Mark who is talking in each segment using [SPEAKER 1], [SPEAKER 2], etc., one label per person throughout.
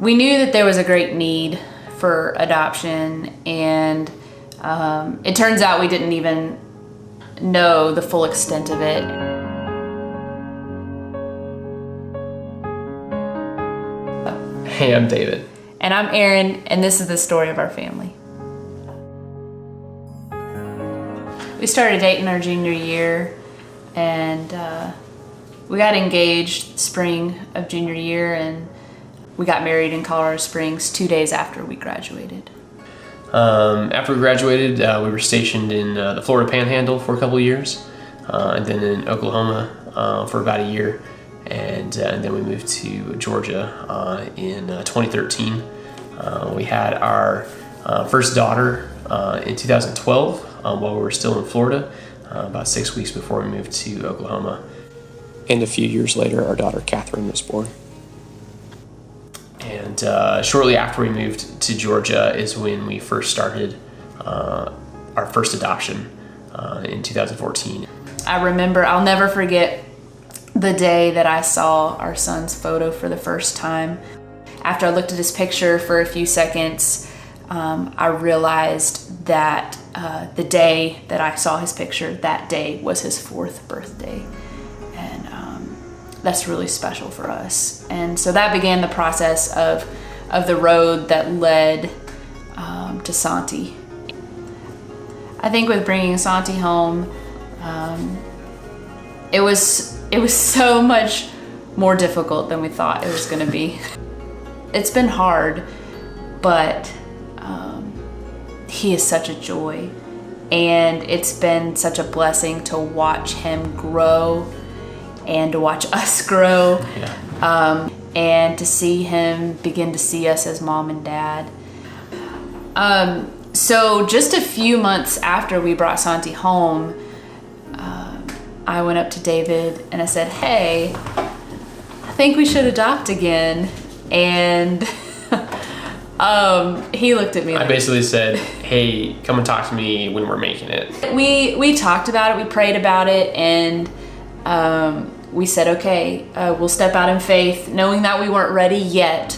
[SPEAKER 1] We knew that there was a great need for adoption, and it turns out we didn't even know the full extent of it.
[SPEAKER 2] Hey, I'm David.
[SPEAKER 1] And I'm Erin, and this is the story of our family. We started dating our junior year, and we got engaged spring of junior year, and we got married in Colorado Springs 2 days after we graduated.
[SPEAKER 2] After we graduated, we were stationed in the Florida Panhandle for a couple of years, and then in Oklahoma for about a year, and then we moved to Georgia in 2013. We had our first daughter in 2012 while we were still in Florida, about 6 weeks before we moved to Oklahoma. And a few years later, our daughter Catherine was born. And shortly after we moved to Georgia is when we first started our first adoption in 2014.
[SPEAKER 1] I remember, I'll never forget the day that I saw our son's photo for the first time. After I looked at his picture for a few seconds, I realized that the day that I saw his picture, that day was his 4th birthday. And that's really special for us. And so that began the process of the road that led to Santi. I think with bringing Santi home, it was so much more difficult than we thought it was going to be. It's been hard, but he is such a joy, and it's been such a blessing to watch him grow and to watch us grow.
[SPEAKER 2] Yeah.
[SPEAKER 1] And to see him begin to see us as mom and dad. So just a few months after we brought Santi home, I went up to David and I said, hey, I think we should adopt again. And he looked at me.
[SPEAKER 2] I basically said, hey, come and talk to me when we're making it.
[SPEAKER 1] We talked about it, we prayed about it, and we said, okay, we'll step out in faith, knowing that we weren't ready yet,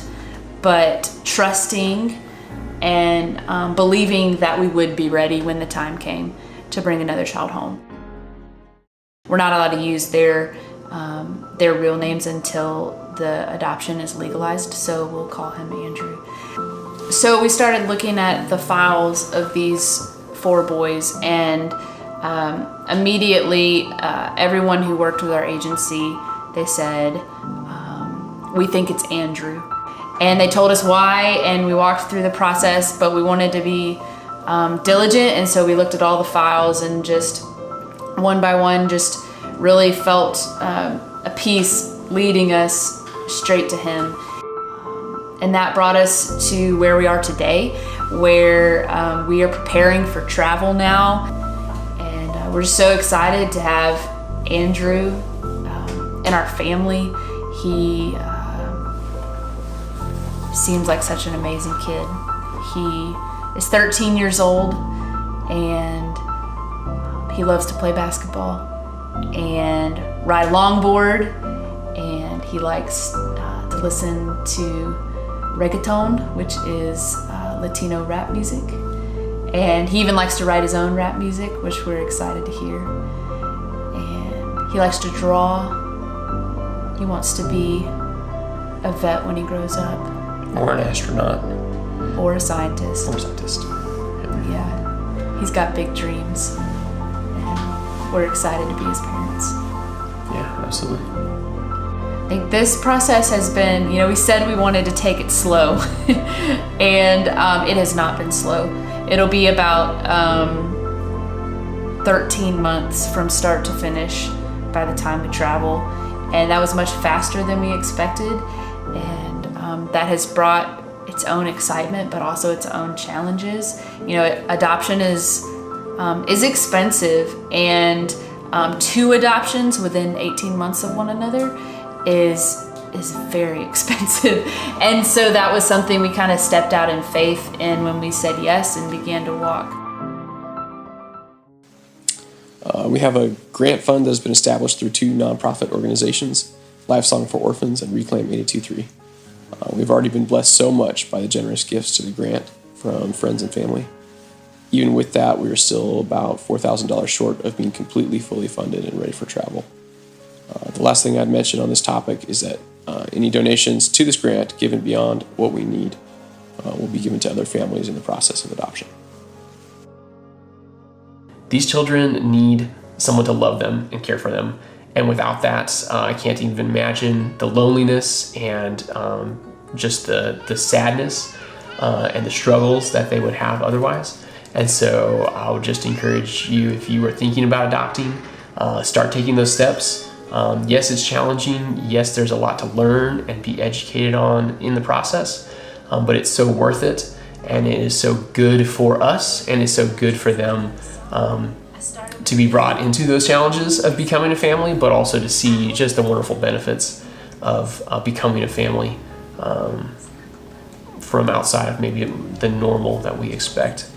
[SPEAKER 1] but trusting and believing that we would be ready when the time came to bring another child home. We're not allowed to use their real names until the adoption is legalized, so we'll call him Andrew. So we started looking at the files of these 4 boys, and immediately everyone who worked with our agency, they said, we think it's Andrew. And they told us why, and we walked through the process, but we wanted to be diligent, and so we looked at all the files and just one by one just really felt a peace leading us straight to him. And that brought us to where we are today, where we are preparing for travel now. And we're just so excited to have Andrew in our family. He seems like such an amazing kid. He is 13 years old, and he loves to play basketball and ride longboard, and he likes to listen to reggaeton, which is Latino rap music. And he even likes to write his own rap music, which we're excited to hear. And he likes to draw. He wants to be a vet when he grows up.
[SPEAKER 2] Or an astronaut.
[SPEAKER 1] Or a scientist.
[SPEAKER 2] Or a scientist.
[SPEAKER 1] Yeah. He's got big dreams. And we're excited to be his parents.
[SPEAKER 2] Yeah, absolutely.
[SPEAKER 1] I think this process has been, we said we wanted to take it slow, and it has not been slow. It'll be about 13 months from start to finish by the time we travel, and that was much faster than we expected, and that has brought its own excitement, but also its own challenges. Adoption is expensive, and 2 adoptions within 18 months of one another is very expensive. And so that was something we kind of stepped out in faith in when we said yes and began to walk.
[SPEAKER 3] We have a grant fund that has been established through 2 nonprofit organizations, Life Song for Orphans and Reclaim 823. We've already been blessed so much by the generous gifts to the grant from friends and family. Even with that, we are still about $4,000 short of being completely fully funded and ready for travel. The last thing I'd mention on this topic is that any donations to this grant given beyond what we need will be given to other families in the process of adoption.
[SPEAKER 2] These children need someone to love them and care for them. And without that, I can't even imagine the loneliness and just the sadness and the struggles that they would have otherwise. And so I would just encourage you, if you are thinking about adopting, start taking those steps. Yes, it's challenging. Yes, there's a lot to learn and be educated on in the process, but it's so worth it. And it is so good for us, and it's so good for them to be brought into those challenges of becoming a family, but also to see just the wonderful benefits of becoming a family from outside of maybe the normal that we expect.